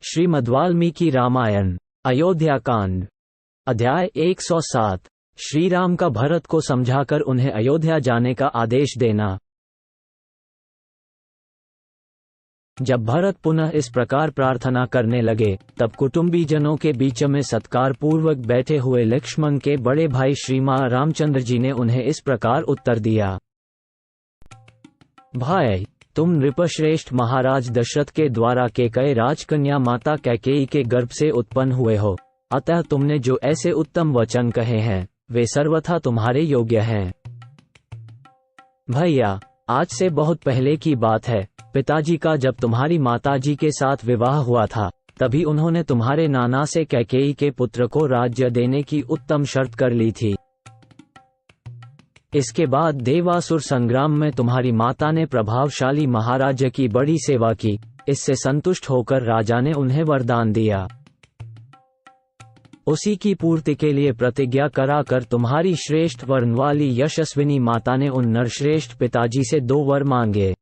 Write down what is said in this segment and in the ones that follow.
श्रीमद्वाल्मीकि रामायण अयोध्या कांड अध्याय 107। श्रीराम का भरत को समझाकर उन्हें अयोध्या जाने का आदेश देना। जब भरत पुनः इस प्रकार प्रार्थना करने लगे, तब कुटुंबीजनों के बीच में सत्कार पूर्वक बैठे हुए लक्ष्मण के बड़े भाई श्रीमान रामचंद्र जी ने उन्हें इस प्रकार उत्तर दिया। भाई, तुम नृपश्रेष्ठ महाराज दशरथ के द्वारा कैकेयी राजकन्या माता कैकेयी के गर्भ से उत्पन्न हुए हो, अतः तुमने जो ऐसे उत्तम वचन कहे हैं वे सर्वथा तुम्हारे योग्य हैं। भैया, आज से बहुत पहले की बात है, पिताजी का जब तुम्हारी माताजी के साथ विवाह हुआ था, तभी उन्होंने तुम्हारे नाना से कैकेयी के पुत्र को राज्य देने की उत्तम शर्त कर ली थी। इसके बाद देवासुर संग्राम में तुम्हारी माता ने प्रभावशाली महाराज की बड़ी सेवा की। इससे संतुष्ट होकर राजा ने उन्हें वरदान दिया। उसी की पूर्ति के लिए प्रतिज्ञा कराकर तुम्हारी श्रेष्ठ वर्ण वाली यशस्विनी माता ने उन नरश्रेष्ठ पिताजी से 2 वर मांगे।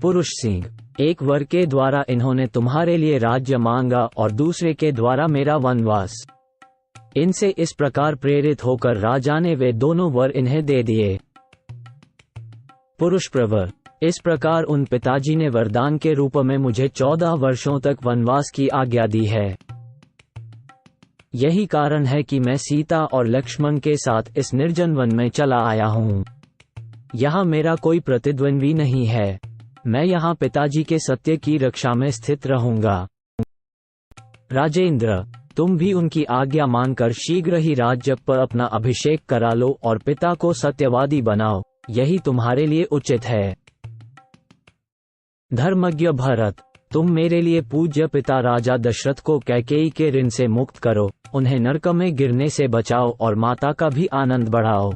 पुरुष सिंह, एक वर के द्वारा इन्होंने तुम्हारे लिए राज्य मांगा और दूसरे के द्वारा मेरा वनवास। इनसे इस प्रकार प्रेरित होकर राजा ने वे दोनों वर इन्हें दे दिए। पुरुष प्रवर, इस प्रकार उन पिताजी ने वरदान के रूप में मुझे 14 वर्षों तक वनवास की आज्ञा दी है। यही कारण है कि मैं सीता और लक्ष्मण के साथ इस निर्जन वन में चला आया हूँ। यहाँ मेरा कोई प्रतिद्वंद्वी नहीं है। मैं यहाँ पिताजी के सत्य की रक्षा में स्थित रहूंगा। राजेंद्र, तुम भी उनकी आज्ञा मानकर शीघ्र ही राज्य पर अपना अभिषेक करा लो और पिता को सत्यवादी बनाओ, यही तुम्हारे लिए उचित है। धर्मज्ञ भरत, तुम मेरे लिए पूज्य पिता राजा दशरथ को कैकेयी के ऋण से मुक्त करो, उन्हें नरक में गिरने से बचाओ और माता का भी आनंद बढ़ाओ।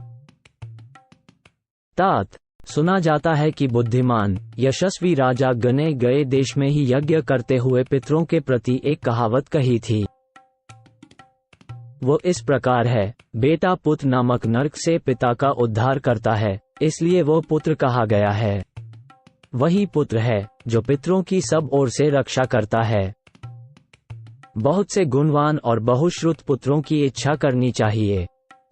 तात, सुना जाता है कि बुद्धिमान यशस्वी राजा गने गए देश में ही यज्ञ करते हुए पितरों के प्रति एक कहावत कही थी। वो इस प्रकार है, बेटा पुत्र नामक नरक से पिता का उद्धार करता है, इसलिए वो पुत्र कहा गया है। वही पुत्र है जो पितरों की सब ओर से रक्षा करता है। बहुत से गुणवान और बहुश्रुत पुत्रों की इच्छा करनी चाहिए।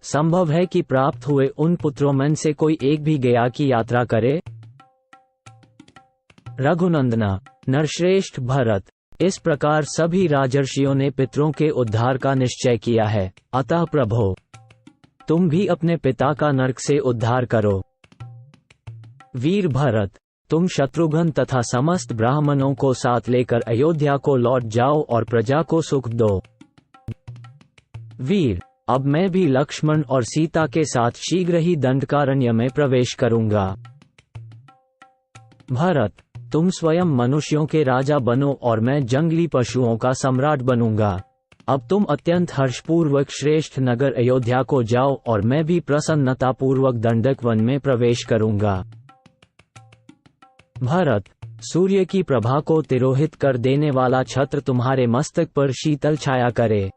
संभव है कि प्राप्त हुए उन पुत्रों में से कोई एक भी गया की यात्रा करे। रघुनंदना, नरश्रेष्ठ भरत, इस प्रकार सभी राजर्षियों ने पितरों के उद्धार का निश्चय किया है, अतः प्रभो, तुम भी अपने पिता का नरक से उद्धार करो। वीर भरत, तुम शत्रुघ्न तथा समस्त ब्राह्मणों को साथ लेकर अयोध्या को लौट जाओ और प्रजा को सुख दो। वीर, अब मैं भी लक्ष्मण और सीता के साथ शीघ्र ही दंडकारण्य में प्रवेश करूंगा। भरत, तुम स्वयं मनुष्यों के राजा बनो और मैं जंगली पशुओं का सम्राट बनूंगा। अब तुम अत्यंत हर्षपूर्वक श्रेष्ठ नगर अयोध्या को जाओ और मैं भी प्रसन्नतापूर्वक दंडक वन में प्रवेश करूंगा। भरत, सूर्य की प्रभा को तिरोहित कर देने वाला छत्र तुम्हारे मस्तक पर शीतल छाया करे।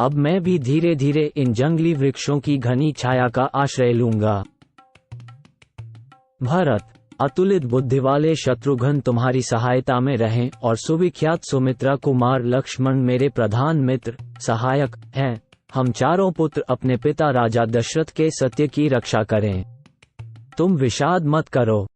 अब मैं भी धीरे धीरे इन जंगली वृक्षों की घनी छाया का आश्रय लूंगा। भरत, अतुलित बुद्धि वाले शत्रुघ्न तुम्हारी सहायता में रहें और सुविख्यात सुमित्रा कुमार लक्ष्मण मेरे प्रधान मित्र सहायक हैं। हम चारों पुत्र अपने पिता राजा दशरथ के सत्य की रक्षा करें। तुम विषाद मत करो,